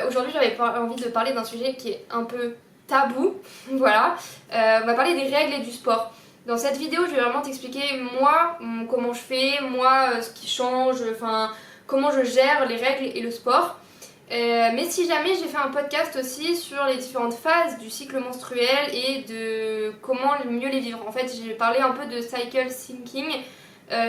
Aujourd'hui j'avais envie de parler d'un sujet qui est un peu tabou, voilà. On va parler des règles et du sport. Dans cette vidéo je vais vraiment t'expliquer moi comment je fais, moi ce qui change, enfin comment je gère les règles et le sport. Mais si jamais j'ai fait un podcast aussi sur les différentes phases du cycle menstruel et de comment mieux les vivre. En fait j'ai parlé un peu de cycle syncing.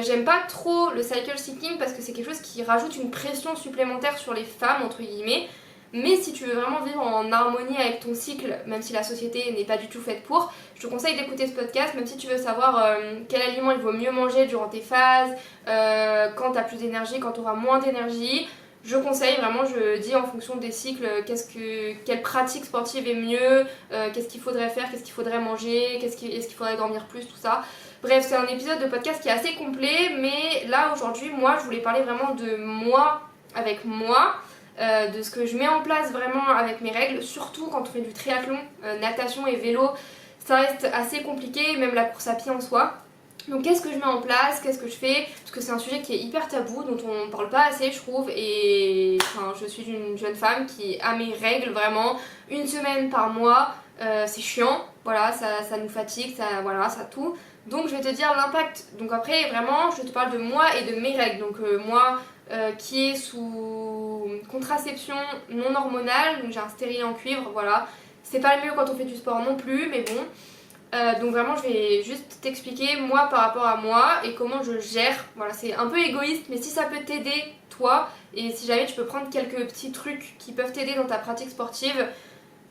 J'aime pas trop le cycle syncing parce que c'est quelque chose qui rajoute une pression supplémentaire sur les femmes entre guillemets. Mais si tu veux vraiment vivre en harmonie avec ton cycle, même si la société n'est pas du tout faite pour, je te conseille d'écouter ce podcast, même si tu veux savoir quel aliment il vaut mieux manger durant tes phases, quand tu as plus d'énergie, quand tu auras moins d'énergie. Je conseille vraiment, je dis en fonction des cycles, quelle pratique sportive est mieux, qu'est-ce qu'il faudrait faire, qu'est-ce qu'il faudrait manger, est-ce qu'il faudrait dormir plus, tout ça. Bref, c'est un épisode de podcast qui est assez complet, mais là aujourd'hui, moi, je voulais parler vraiment de moi avec moi, de ce que je mets en place vraiment avec mes règles, surtout quand on fait du triathlon, natation et vélo, ça reste assez compliqué, même la course à pied en soi. Donc qu'est-ce que je mets en place, qu'est-ce que je fais, parce que c'est un sujet qui est hyper tabou, dont on ne parle pas assez je trouve, et enfin, je suis une jeune femme qui a mes règles vraiment une semaine par mois, c'est chiant, voilà, ça nous fatigue, ça tout. Donc je vais te dire l'impact, donc après vraiment je te parle de moi et de mes règles, donc moi qui est sous contraception non hormonale, donc j'ai un stérilet en cuivre, voilà, c'est pas le mieux quand on fait du sport non plus, mais bon. Donc vraiment je vais juste t'expliquer moi par rapport à moi et comment je gère, voilà c'est un peu égoïste mais si ça peut t'aider toi et si jamais tu peux prendre quelques petits trucs qui peuvent t'aider dans ta pratique sportive,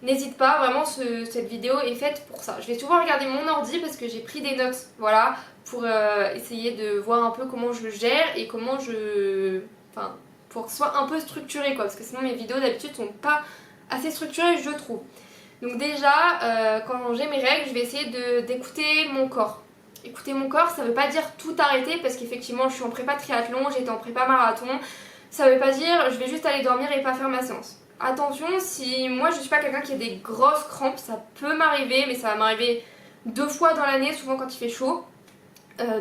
n'hésite pas, vraiment cette vidéo est faite pour ça. Je vais souvent regarder mon ordi parce que j'ai pris des notes, voilà, pour essayer de voir un peu comment je gère et comment enfin pour que ce soit un peu structuré quoi, parce que sinon mes vidéos d'habitude sont pas assez structurées je trouve. Donc déjà, quand j'ai mes règles, je vais essayer d'écouter mon corps. Écouter mon corps, ça veut pas dire tout arrêter parce qu'effectivement je suis en prépa triathlon, j'étais en prépa marathon. Ça veut pas dire je vais juste aller dormir et pas faire ma séance. Attention, si moi je suis pas quelqu'un qui a des grosses crampes, ça peut m'arriver, mais ça va m'arriver 2 fois dans l'année, souvent quand il fait chaud.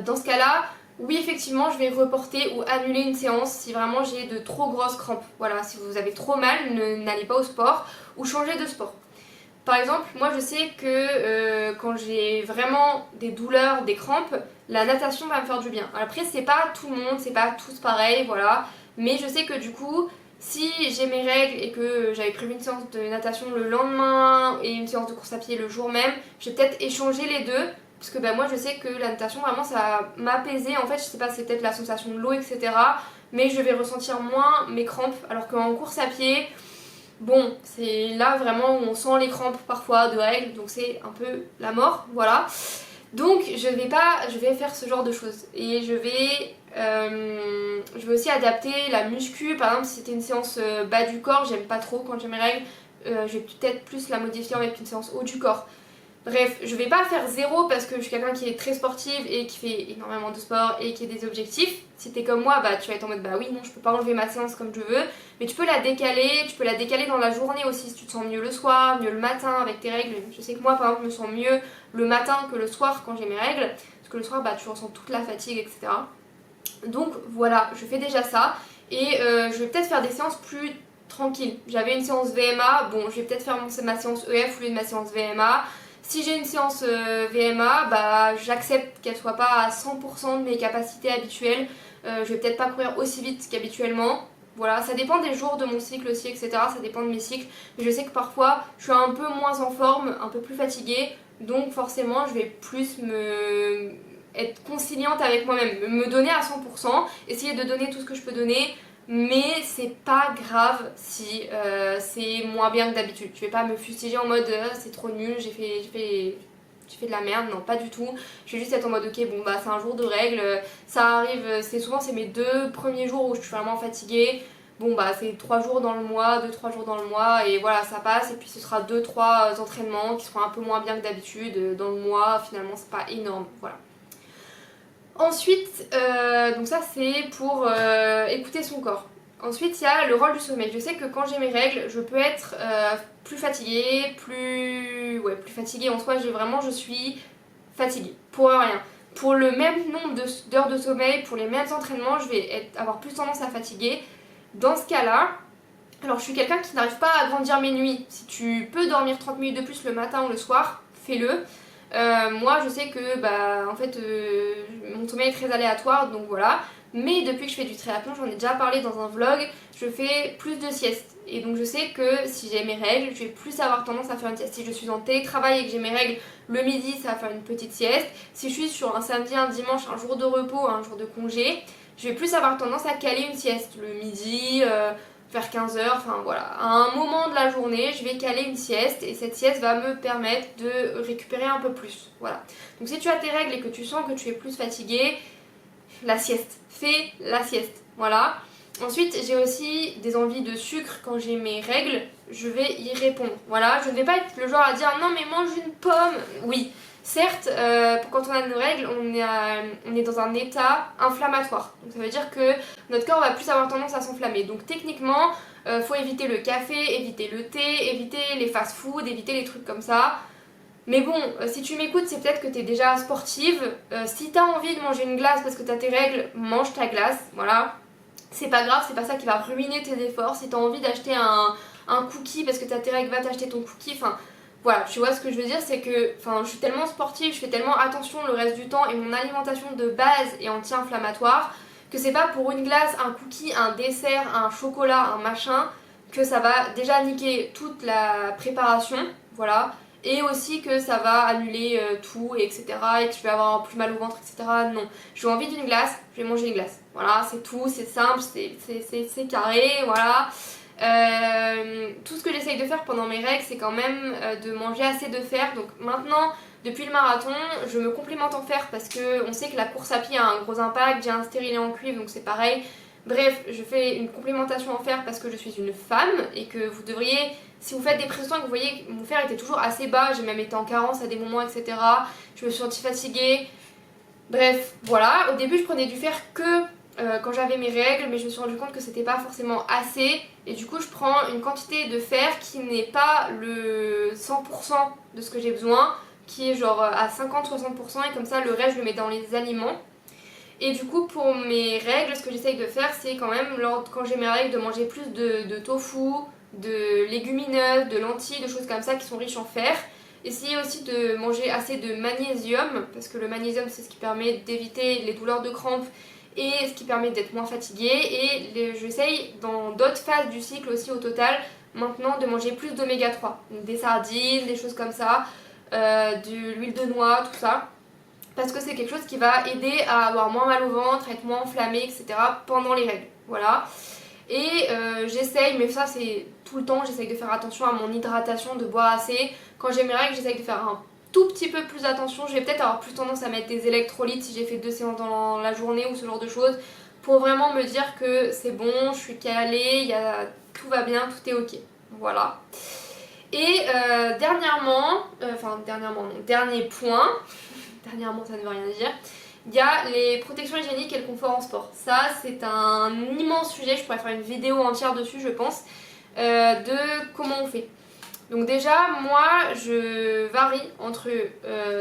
Dans ce cas-là, oui effectivement je vais reporter ou annuler une séance si vraiment j'ai de trop grosses crampes. Voilà, si vous avez trop mal, n'allez pas au sport ou changez de sport. Par exemple, moi je sais que quand j'ai vraiment des douleurs, des crampes, la natation va me faire du bien. Après c'est pas tout le monde, c'est pas tous pareil, voilà. Mais je sais que du coup, si j'ai mes règles et que j'avais prévu une séance de natation le lendemain et une séance de course à pied le jour même, je vais peut-être échanger les deux. Parce que moi je sais que la natation vraiment ça va m'apaiser. En fait je sais pas, c'est peut-être la sensation de l'eau etc. Mais je vais ressentir moins mes crampes. Alors qu'en course à pied... Bon, c'est là vraiment où on sent les crampes parfois de règles, donc c'est un peu la mort, voilà. Donc je vais faire ce genre de choses et je vais aussi adapter la muscu. Par exemple si c'était une séance bas du corps, j'aime pas trop quand j'ai mes règles, je vais peut-être plus la modifier avec une séance haut du corps. Bref, je vais pas faire zéro parce que je suis quelqu'un qui est très sportive et qui fait énormément de sport et qui a des objectifs. Si t'es comme moi, bah tu vas être en mode bah oui non je peux pas enlever ma séance comme je veux, mais tu peux la décaler dans la journée aussi si tu te sens mieux le soir, mieux le matin avec tes règles. Je sais que moi par exemple je me sens mieux le matin que le soir quand j'ai mes règles, parce que le soir bah tu ressens toute la fatigue etc. Donc voilà, je fais déjà ça et je vais peut-être faire des séances plus tranquilles. J'avais une séance VMA, bon je vais peut-être faire ma séance EF au lieu de ma séance VMA. Si j'ai une séance VMA, bah, j'accepte qu'elle soit pas à 100% de mes capacités habituelles. Je vais peut-être pas courir aussi vite qu'habituellement. Voilà, ça dépend des jours de mon cycle aussi, etc. Ça dépend de mes cycles. Mais je sais que parfois, je suis un peu moins en forme, un peu plus fatiguée. Donc forcément, je vais plus être conciliante avec moi-même. Me donner à 100%, essayer de donner tout ce que je peux donner. Mais c'est pas grave si c'est moins bien que d'habitude. Je vais pas me fustiger en mode c'est trop nul, j'ai fait de la merde, non pas du tout. Je vais juste être en mode ok bon bah c'est un jour de règles, ça arrive, c'est mes 2 premiers jours où je suis vraiment fatiguée. Bon bah c'est 3 jours dans le mois, 2-3 jours dans le mois et voilà ça passe et puis ce sera 2-3 entraînements qui seront un peu moins bien que d'habitude dans le mois, finalement c'est pas énorme, voilà. Ensuite, donc ça c'est pour écouter son corps. Ensuite il y a le rôle du sommeil. Je sais que quand j'ai mes règles, je peux être plus fatiguée, plus fatiguée en soi, je suis fatiguée pour rien. Pour le même nombre d'heures de sommeil, pour les mêmes entraînements, je vais avoir plus tendance à fatiguer. Dans ce cas-là, Alors je suis quelqu'un qui n'arrive pas à agrandir mes nuits. Si tu peux dormir 30 minutes de plus le matin ou le soir, fais-le. Moi je sais que en fait mon sommeil est très aléatoire, donc voilà. Mais depuis que je fais du triathlon, j'en ai déjà parlé dans un vlog, je fais plus de siestes. Et donc je sais que si j'ai mes règles, je vais plus avoir tendance à faire une sieste. Si je suis en télétravail et que j'ai mes règles le midi, ça va faire une petite sieste. Si je suis sur un samedi, un dimanche, un jour de repos, un jour de congé, je vais plus avoir tendance à caler une sieste le midi, vers 15h, enfin voilà. À un moment de la journée, je vais caler une sieste et cette sieste va me permettre de récupérer un peu plus. Voilà. Donc si tu as tes règles et que tu sens que tu es plus fatigué, la sieste. Fais la sieste. Voilà. Ensuite, j'ai aussi des envies de sucre quand j'ai mes règles, je vais y répondre. Voilà, je ne vais pas être le genre à dire non mais mange une pomme. Oui, certes, quand on a nos règles, on est dans un état inflammatoire. Donc ça veut dire que notre corps va plus avoir tendance à s'enflammer. Donc techniquement, faut éviter le café, éviter le thé, éviter les fast-food, éviter les trucs comme ça. Mais bon, si tu m'écoutes, c'est peut-être que tu es déjà sportive. Si tu as envie de manger une glace parce que tu as tes règles, mange ta glace. Voilà. C'est pas grave, c'est pas ça qui va ruiner tes efforts. Si tu as envie d'acheter un cookie parce que tu as tes règles, va t'acheter ton cookie. Enfin, voilà, tu vois ce que je veux dire, c'est que je suis tellement sportive, je fais tellement attention le reste du temps et mon alimentation de base est anti-inflammatoire que c'est pas pour une glace, un cookie, un dessert, un chocolat, un machin que ça va déjà niquer toute la préparation. Voilà. Et aussi que ça va annuler tout, et etc. Et que je vais avoir plus mal au ventre, etc. Non. J'ai envie d'une glace, je vais manger une glace. Voilà, c'est tout, c'est simple, c'est carré, voilà. Tout ce que j'essaye de faire pendant mes règles, c'est quand même de manger assez de fer. Donc maintenant, depuis le marathon, je me complémente en fer parce que on sait que la course à pied a un gros impact. J'ai un stérilet en cuivre, donc c'est pareil. Bref, je fais une complémentation en fer parce que je suis une femme et que vous devriez, si vous faites des pressions et que vous voyez que mon fer était toujours assez bas, j'ai même été en carence à des moments, etc. Je me suis sentie fatiguée. Bref, voilà. Au début, je prenais du fer que quand j'avais mes règles, mais je me suis rendu compte que c'était pas forcément assez. Et du coup, je prends une quantité de fer qui n'est pas le 100% de ce que j'ai besoin, qui est genre à 50-60%, et comme ça, le reste, je le mets dans les aliments. Et du coup, pour mes règles, ce que j'essaye de faire, c'est quand même, quand j'ai mes règles, de manger plus de tofu, de légumineuses, de lentilles, de choses comme ça qui sont riches en fer. Essayer aussi de manger assez de magnésium, parce que le magnésium, c'est ce qui permet d'éviter les douleurs de crampes et ce qui permet d'être moins fatigué. Et j'essaye, dans d'autres phases du cycle aussi au total, maintenant de manger plus d'oméga 3. Donc des sardines, des choses comme ça, de l'huile de noix, tout ça. Parce que c'est quelque chose qui va aider à avoir moins mal au ventre, être moins enflammé, etc. pendant les règles. Voilà. Et j'essaye, mais ça c'est tout le temps, j'essaye de faire attention à mon hydratation, de boire assez. Quand j'ai mes règles, j'essaye de faire un tout petit peu plus attention. Je vais peut-être avoir plus tendance à mettre des électrolytes si j'ai fait 2 séances dans la journée ou ce genre de choses. Pour vraiment me dire que c'est bon, je suis calée, tout va bien, tout est ok. Voilà. Et dernier point, dernièrement ça ne veut rien dire, il y a les protections hygiéniques et le confort en sport. Ça c'est un immense sujet, je pourrais faire une vidéo entière dessus je pense, de comment on fait. Donc déjà moi je varie entre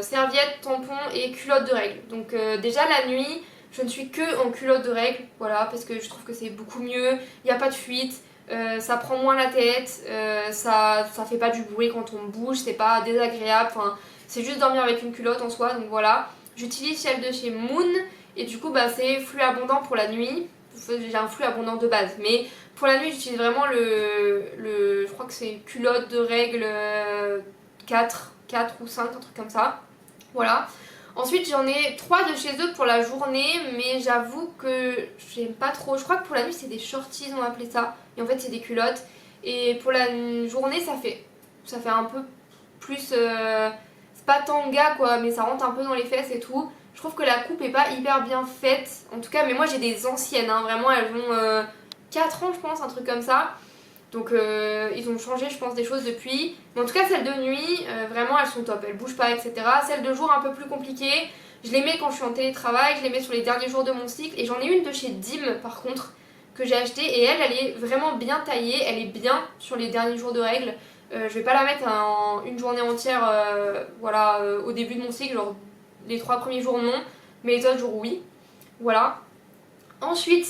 serviettes, tampons et culottes de règles. Donc déjà la nuit je ne suis que en culotte de règles, voilà, parce que je trouve que c'est beaucoup mieux, il n'y a pas de fuite. Ça prend moins la tête, ça fait pas du bruit quand on bouge, c'est pas désagréable, enfin, c'est juste dormir avec une culotte en soi, donc voilà. J'utilise celle de chez Moon et du coup c'est flux abondant pour la nuit. J'ai un flux abondant de base, mais pour la nuit j'utilise vraiment je crois que c'est culotte de règles 4 ou 5, un truc comme ça. Voilà. Ensuite j'en ai 3 de chez eux pour la journée, mais j'avoue que j'aime pas trop. Je crois que pour la nuit c'est des shorties on appelait ça, et en fait c'est des culottes. Et pour la journée ça fait un peu plus, c'est pas tanga quoi, mais ça rentre un peu dans les fesses et tout. Je trouve que la coupe est pas hyper bien faite, en tout cas, mais moi j'ai des anciennes, hein, vraiment elles ont 4 ans je pense, un truc comme ça. Donc ils ont changé je pense des choses depuis. Mais en tout cas celles de nuit, vraiment elles sont top, elles bougent pas, etc. Celles de jour un peu plus compliquées, je les mets quand je suis en télétravail, je les mets sur les derniers jours de mon cycle. Et j'en ai une de chez Dim par contre, que j'ai achetée, et elle est vraiment bien taillée, elle est bien sur les derniers jours de règles. Je vais pas la mettre en une journée entière, voilà, au début de mon cycle, genre les 3 premiers jours non, mais les autres jours oui. Voilà. Ensuite,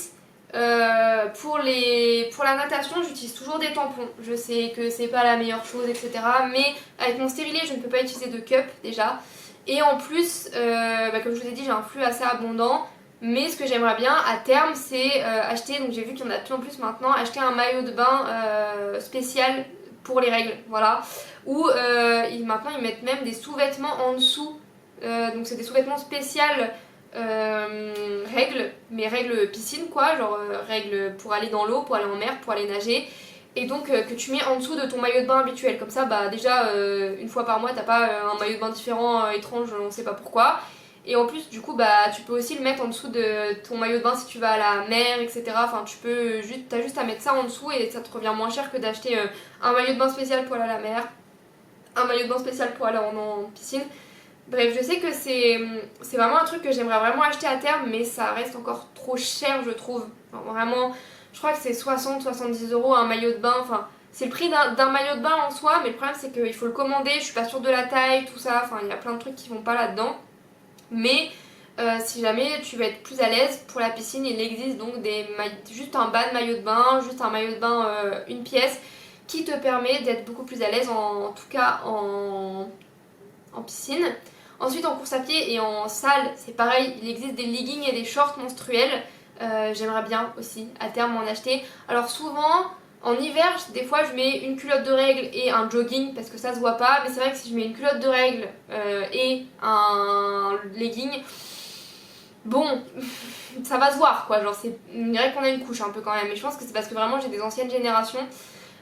Pour la natation, j'utilise toujours des tampons. Je sais que c'est pas la meilleure chose, etc. Mais avec mon stérilet, je ne peux pas utiliser de cup déjà. Et en plus, comme je vous ai dit, j'ai un flux assez abondant. Mais ce que j'aimerais bien à terme, c'est acheter, donc j'ai vu qu'il y en a de plus en plus maintenant, acheter un maillot de bain spécial pour les règles, voilà. Où maintenant ils mettent même des sous-vêtements en dessous. Donc c'est des sous-vêtements spéciaux règles, mais règles piscine quoi, genre règles pour aller dans l'eau, pour aller en mer, pour aller nager. Et donc que tu mets en dessous de ton maillot de bain habituel. Comme ça, bah déjà, une fois par mois, t'as pas un maillot de bain différent, étrange, on sait pas pourquoi. Et en plus, du coup, bah tu peux aussi le mettre en dessous de ton maillot de bain si tu vas à la mer, etc. Enfin, t'as juste à mettre ça en dessous et ça te revient moins cher que d'acheter un maillot de bain spécial pour aller à la mer, un maillot de bain spécial pour aller en piscine. Bref, je sais que c'est vraiment un truc que j'aimerais vraiment acheter à terme, mais ça reste encore trop cher, je trouve. Enfin, vraiment, je crois que c'est 60-70 € un maillot de bain. Enfin, c'est le prix d'un maillot de bain en soi, mais le problème c'est qu'il faut le commander, je suis pas sûre de la taille, tout ça. Enfin, il y a plein de trucs qui vont pas là-dedans. Mais si jamais tu veux être plus à l'aise pour la piscine, il existe donc juste un bas de maillot de bain, juste un maillot de bain une pièce, qui te permet d'être beaucoup plus à l'aise, en tout cas en piscine. Ensuite en course à pied et en salle, c'est pareil, il existe des leggings et des shorts menstruels. J'aimerais bien aussi à terme en acheter. Alors souvent, en hiver, des fois je mets une culotte de règles et un jogging parce que ça se voit pas. Mais c'est vrai que si je mets une culotte de règles et un legging, bon, ça va se voir quoi. Genre c'est vrai qu'on a une couche un peu quand même. Mais je pense que c'est parce que vraiment j'ai des anciennes générations.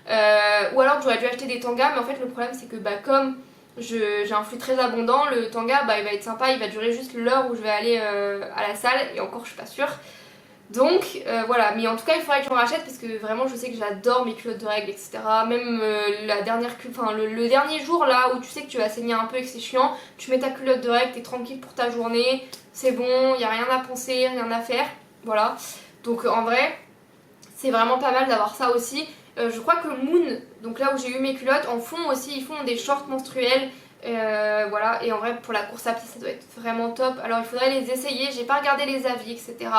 Ou alors que j'aurais dû acheter des tangas. Mais en fait le problème c'est que comme j'ai un flux très abondant, le tanga il va être sympa, il va durer juste l'heure où je vais aller à la salle et encore je suis pas sûre. Donc voilà, mais en tout cas il faudrait que j'en rachète parce que vraiment je sais que j'adore mes culottes de règles, etc. Même le dernier jour là où tu sais que tu vas saigner un peu et que c'est chiant, tu mets ta culotte de règles, t'es tranquille pour ta journée, c'est bon, y a rien à penser, rien à faire, voilà. Donc en vrai, c'est vraiment pas mal d'avoir ça aussi. Je crois que Moon, donc là où j'ai eu mes culottes, en font aussi, ils font des shorts menstruels. Voilà, et en vrai pour la course à pied ça doit être vraiment top. Alors il faudrait les essayer, j'ai pas regardé les avis, etc.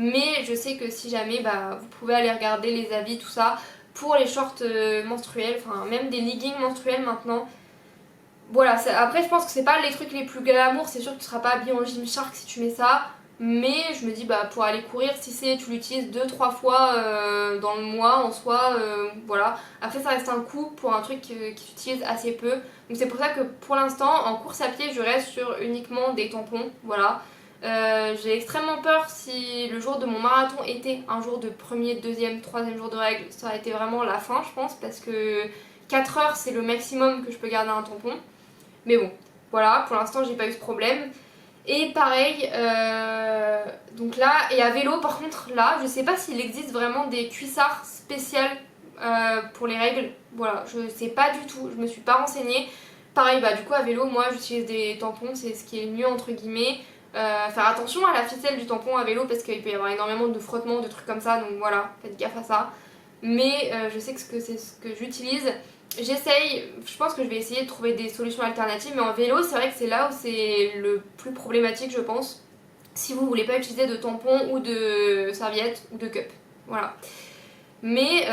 Mais je sais que si jamais vous pouvez aller regarder les avis, tout ça, pour les shorts menstruels, enfin même des leggings menstruels maintenant. Voilà, après je pense que c'est pas les trucs les plus glamour, c'est sûr que tu seras pas habillé en Gymshark si tu mets ça. Mais je me dis pour aller courir, si tu l'utilises 2-3 fois dans le mois en soi, voilà. Après ça reste un coût pour un truc qui s'utilise assez peu. Donc c'est pour ça que pour l'instant en course à pied je reste sur uniquement des tampons, voilà. J'ai extrêmement peur si le jour de mon marathon était un jour de premier, deuxième, troisième jour de règle, ça aurait été vraiment la fin je pense, parce que 4 heures c'est le maximum que je peux garder un tampon. Mais bon, voilà, pour l'instant j'ai pas eu ce problème. Et pareil, donc là, et à vélo par contre là, je sais pas s'il existe vraiment des cuissards spéciales pour les règles. Voilà, je sais pas du tout, je me suis pas renseignée. Pareil, du coup à vélo, moi j'utilise des tampons, c'est ce qui est le mieux entre guillemets. Faire attention à la ficelle du tampon à vélo parce qu'il peut y avoir énormément de frottements, de trucs comme ça, donc voilà, faites gaffe à ça. Mais je sais que c'est ce que j'utilise. J'essaye, je pense que je vais essayer de trouver des solutions alternatives, mais en vélo c'est vrai que c'est là où c'est le plus problématique je pense, si vous voulez pas utiliser de tampons ou de serviettes ou de cup, voilà. Mais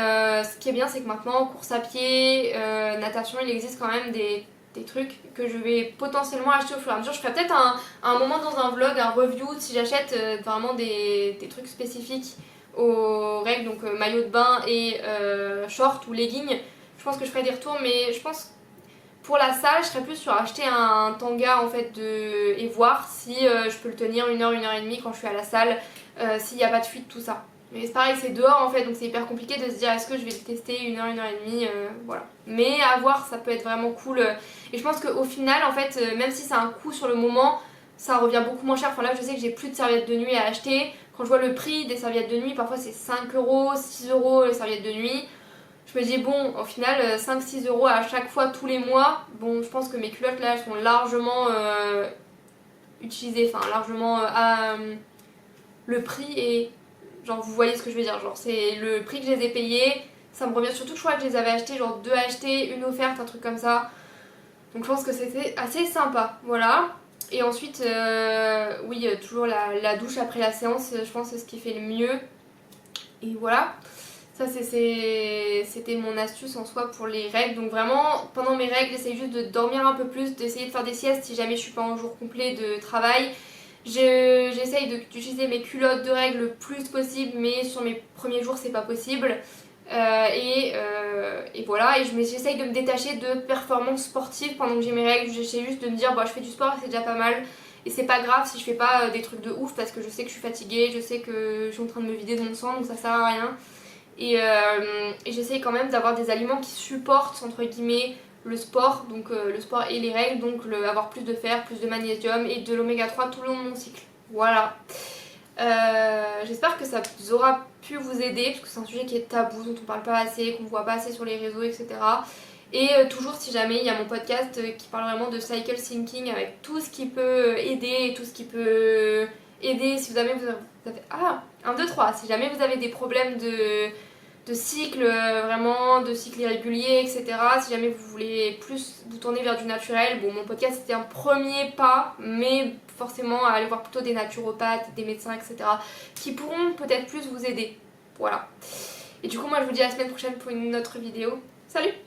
ce qui est bien c'est que maintenant en course à pied, natation, il existe quand même des trucs que je vais potentiellement acheter au fur et à mesure. Je ferai peut-être un moment dans un vlog, un review si j'achète vraiment des trucs spécifiques aux règles, donc maillot de bain et short ou legging. Je pense que je ferai des retours, mais je pense pour la salle, je serais plus sur acheter un tanga en fait et voir si je peux le tenir 1 heure, 1 heure et demie quand je suis à la salle, s'il n'y a pas de fuite, tout ça. Mais c'est pareil, c'est dehors en fait, donc c'est hyper compliqué de se dire est-ce que je vais le tester 1 heure, 1 heure et demie, voilà. Mais à voir, ça peut être vraiment cool. Et je pense qu'au final, en fait, même si c'est un coût sur le moment, ça revient beaucoup moins cher. Enfin là, je sais que j'ai plus de serviettes de nuit à acheter. Quand je vois le prix des serviettes de nuit, parfois c'est 5 €, 6 € les serviettes de nuit. Je me dis bon, au final 5-6 € à chaque fois tous les mois, bon je pense que mes culottes là elles sont largement utilisées, enfin largement le prix est, genre vous voyez ce que je veux dire, genre c'est le prix que je les ai payés, ça me revient surtout que je crois que je les avais achetés genre 2 achetés, une offerte, un truc comme ça. Donc je pense que c'était assez sympa, voilà. Et ensuite, oui, toujours la douche après la séance, je pense que c'est ce qui fait le mieux. Et voilà. Ça c'était mon astuce en soi pour les règles. Donc vraiment pendant mes règles j'essaye juste de dormir un peu plus, d'essayer de faire des siestes si jamais je suis pas en jour complet de travail. J'essaye d'utiliser mes culottes de règles le plus possible, mais sur mes premiers jours c'est pas possible. Et voilà, et j'essaye de me détacher de performances sportives pendant que j'ai mes règles. J'essaie juste de me dire bah je fais du sport, c'est déjà pas mal. Et c'est pas grave si je fais pas des trucs de ouf parce que je sais que je suis fatiguée, je sais que je suis en train de me vider de mon sang, donc ça sert à rien. Et j'essaye quand même d'avoir des aliments qui supportent entre guillemets le sport, donc le sport et les règles, donc avoir plus de fer, plus de magnésium et de l'oméga 3 tout le long de mon cycle. Voilà. J'espère que ça aura pu vous aider parce que c'est un sujet qui est tabou, dont on parle pas assez, qu'on voit pas assez sur les réseaux, etc. Et toujours si jamais il y a mon podcast qui parle vraiment de cycle thinking avec tout ce qui peut aider et tout ce qui peut aider si jamais vous avez... Ah 1, 2, 3, si jamais vous avez des problèmes de cycle, vraiment de cycle irrégulier, etc. Si jamais vous voulez plus vous tourner vers du naturel, bon mon podcast c'était un premier pas, mais forcément aller voir plutôt des naturopathes, des médecins, etc. qui pourront peut-être plus vous aider. Voilà. Et du coup moi je vous dis à la semaine prochaine pour une autre vidéo. Salut!